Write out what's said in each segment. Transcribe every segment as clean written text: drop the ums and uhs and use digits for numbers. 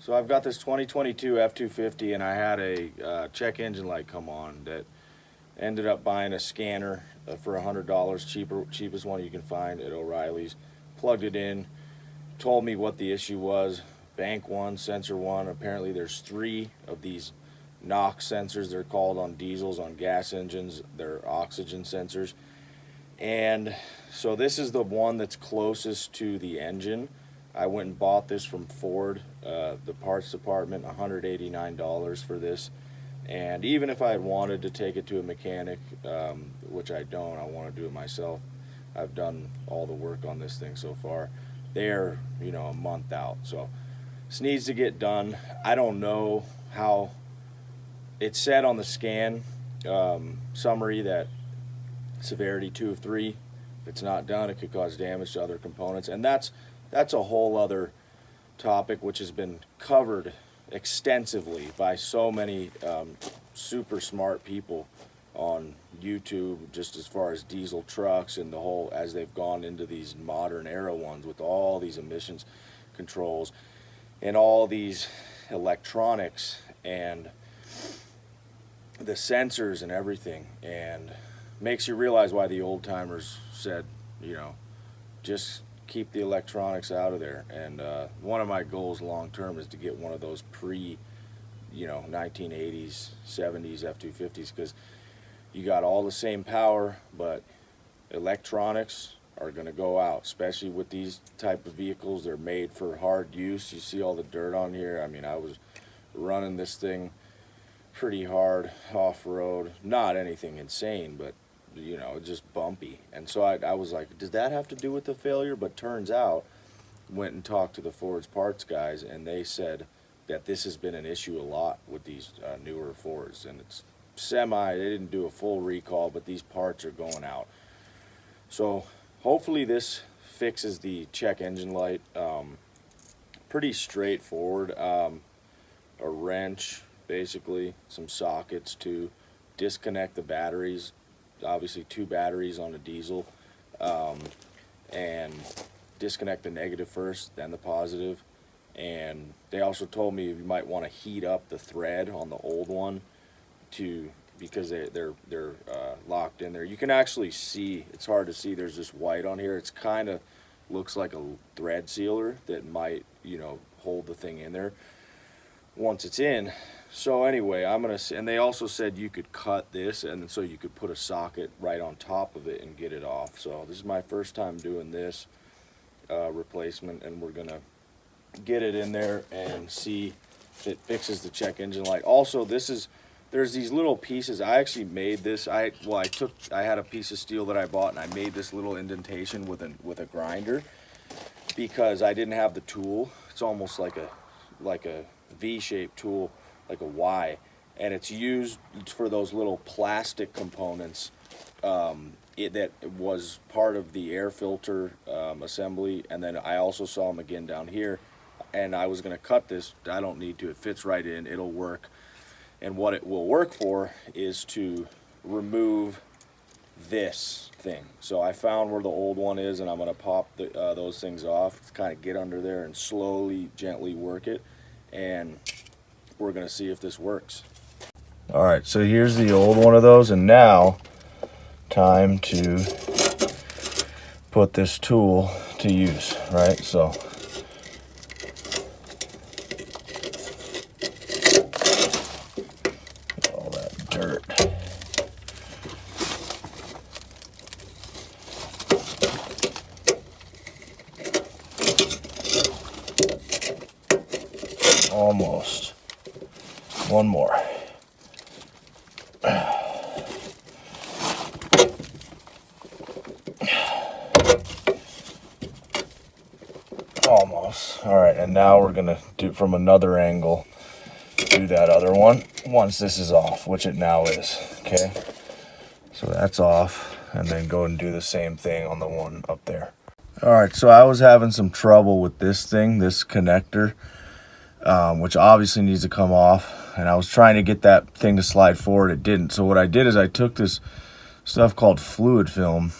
So I've got this 2022 F250, and I had a check engine light come on that ended up buying a scanner for $100, cheapest one you can find at O'Reilly's. Plugged it in, told me what the issue was. Bank one, sensor one. Apparently there's 3 of these NOX sensors, they're called, on diesels. On gas engines, they're oxygen sensors. And so this is the one that's closest to the engine. I went and bought this from Ford, the parts department, $189 for this. And even if I had wanted to take it to a mechanic, which I don't, I want to do it myself. I've done all the work on this thing so far. They're, a month out. So this needs to get done. I don't know how. It said on the scan summary that severity 2 of 3. If it's not done, it could cause damage to other components. And that's a whole other topic which has been covered extensively by so many super smart people on YouTube, just as far as diesel trucks and the whole, as they've gone into these modern era ones with all these emissions controls and all these electronics and the sensors and everything, and makes you realize why the old timers said, just keep the electronics out of there. And one of my goals long term is to get one of those pre 1980s 70s F250s, because you got all the same power, but electronics are going to go out, especially with these type of vehicles. They're made for hard use. You see all the dirt on here. I mean, I was running this thing pretty hard off-road, not anything insane, but just bumpy. And so I was like, does that have to do with the failure? But turns out, went and talked to the Ford's parts guys, and they said that this has been an issue a lot with these newer Fords, and it's they didn't do a full recall, but these parts are going out. So hopefully this fixes the check engine light. Pretty straightforward. A wrench, basically, some sockets to disconnect the batteries, obviously 2 batteries on a diesel, and disconnect the negative first, then the positive. And they also told me you might want to heat up the thread on the old one because they're locked in there. You can actually see, it's hard to see, there's this white on here. It's kind of looks like a thread sealer that might hold the thing in there once it's in. So anyway, and they also said you could cut this, and so you could put a socket right on top of it and get it off. So this is my first time doing this replacement, and we're gonna get it in there and see if it fixes the check engine light. Also, there's these little pieces. I actually made this. I had a piece of steel that I bought, and I made this little indentation with a grinder because I didn't have the tool. It's almost like a V-shaped tool, like a Y, and it's used for those little plastic components that was part of the air filter assembly. And then I also saw them again down here, and I was going to cut this. I don't need to. It fits right in. It'll work. And what it will work for is to remove this thing. So I found where the old one is, and I'm going to pop those things off, kind of get under there and slowly, gently work it. And we're going to see if this works. All right, so here's the old one of those, and now time to put this tool to use, right? So all that dirt. Almost. One more. Almost. All right, and now we're gonna do from another angle, do that other one once this is off, which it now is. Okay, so that's off, and then go and do the same thing on the one up there. All right, so I was having some trouble with this thing, this connector, which obviously needs to come off, and I was trying to get that thing to slide forward. It didn't. So what I did is I took this stuff called fluid film,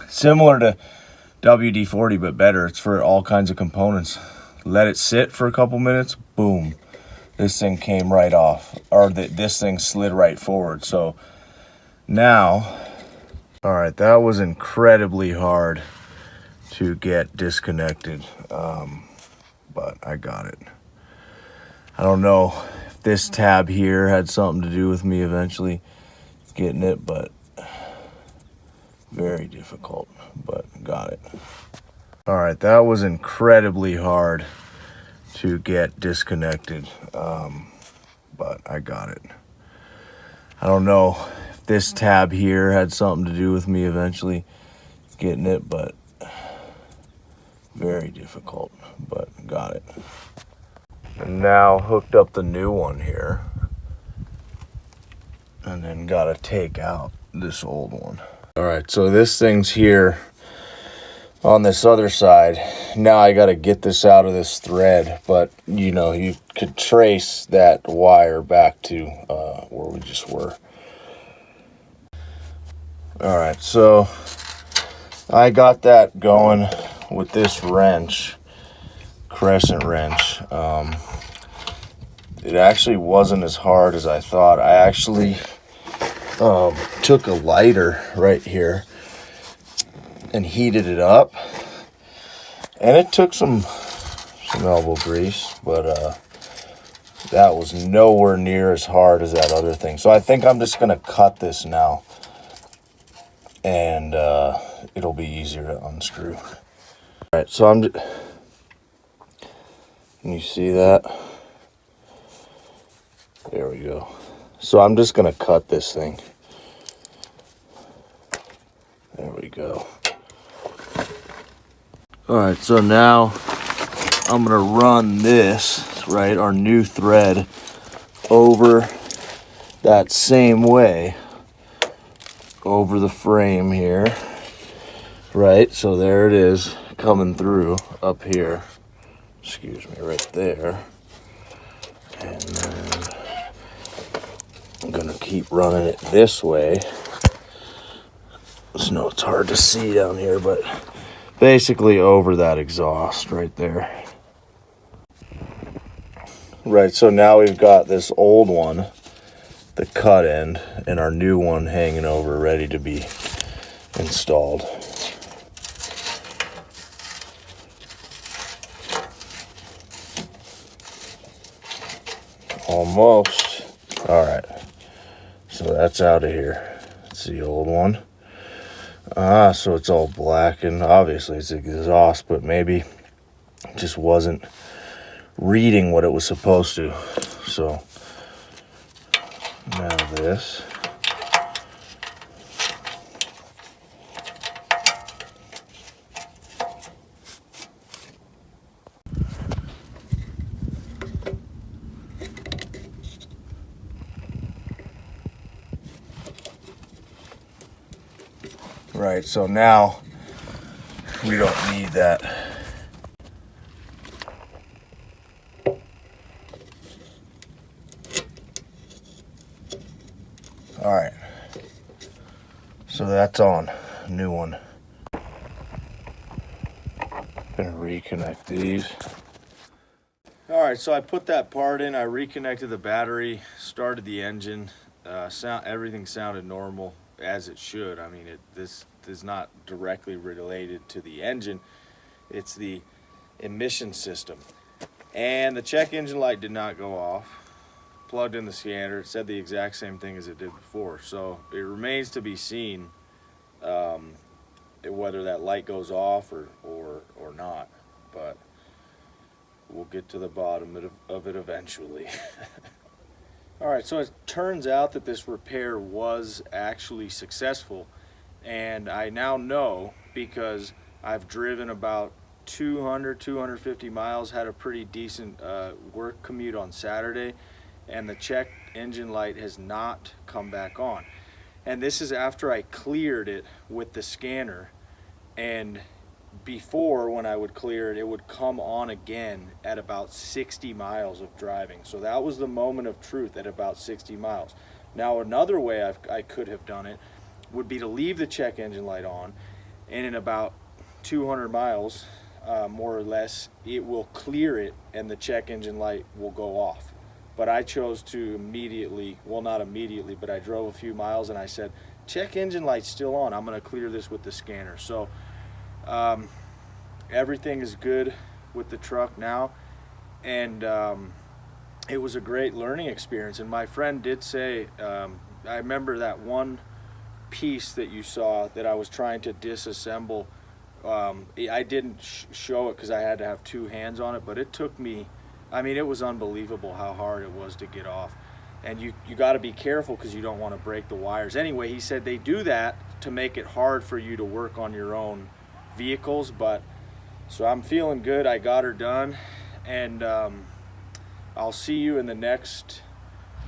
similar to WD-40 but better. It's for all kinds of components, let it sit for a couple minutes, boom, this thing came right off, or this thing slid right forward. So now, all right, that was incredibly hard to get disconnected, but I got it. I don't know if this tab here had something to do with me eventually getting it, but very difficult, but got it. All right, that was incredibly hard to get disconnected, but I got it. I don't know if this tab here had something to do with me eventually getting it, but very difficult, but got it. And now hooked up the new one here, and then got to take out this old one. All right, so this thing's here on this other side. Now I got to get this out of this thread, but you know, you could trace that wire back to where we just were. All right, so I got that going with this wrench, crescent wrench. It actually wasn't as hard as I thought. I actually took a lighter right here and heated it up, and it took some elbow grease, but that was nowhere near as hard as that other thing. So I think I'm just gonna cut this now, and it'll be easier to unscrew. All right, so can you see that? There we go. So I'm just gonna cut this thing. There we go. All right, so now I'm gonna run this, right, our new thread, over that same way, over the frame here, right? So there it is, coming through up here. Excuse me, right there. And then I'm gonna keep running it this way. So it's hard to see down here, but basically over that exhaust right there. Right, so now we've got this old one, the cut end, and our new one hanging over, ready to be installed. Almost. All right, so that's out of here. It's the old one. So it's all black, and obviously it's exhaust, but maybe it just wasn't reading what it was supposed to. So now this. Right, so now we don't need that. All right, so that's on, new one. Gonna reconnect these. All right, so I put that part in, I reconnected the battery, started the engine, everything sounded normal, as it should. I mean, this is not directly related to the engine, it's the emission system. And the check engine light did not go off. Plugged in the scanner, it said the exact same thing as it did before. So it remains to be seen whether that light goes off or not, but we'll get to the bottom of it eventually. All right, so it turns out that this repair was actually successful, and I now know because I've driven about 250 miles, had a pretty decent work commute on Saturday, and the check engine light has not come back on. And this is after I cleared it with the scanner, and before, when I would clear it, it would come on again at about 60 miles of driving. So that was the moment of truth, at about 60 miles. Now another way I could have done it would be to leave the check engine light on, and in about 200 miles more or less, it will clear it and the check engine light will go off. But I chose to immediately, well, not immediately, but I drove a few miles and I said, check engine light's still on. I'm going to clear this with the scanner. So everything is good with the truck now. And it was a great learning experience. And my friend did say, I remember that one piece that you saw that I was trying to disassemble. I didn't show it because I had to have two hands on it, but it took me, I mean, it was unbelievable how hard it was to get off. And you got to be careful because you don't want to break the wires. Anyway, he said they do that to make it hard for you to work on your own vehicles. But so I'm feeling good. I got her done, and I'll see you in the next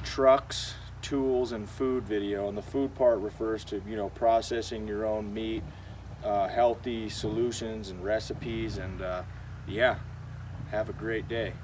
trucks, tools, and food video. And the food part refers to, you know, processing your own meat, healthy solutions and recipes, and yeah, have a great day.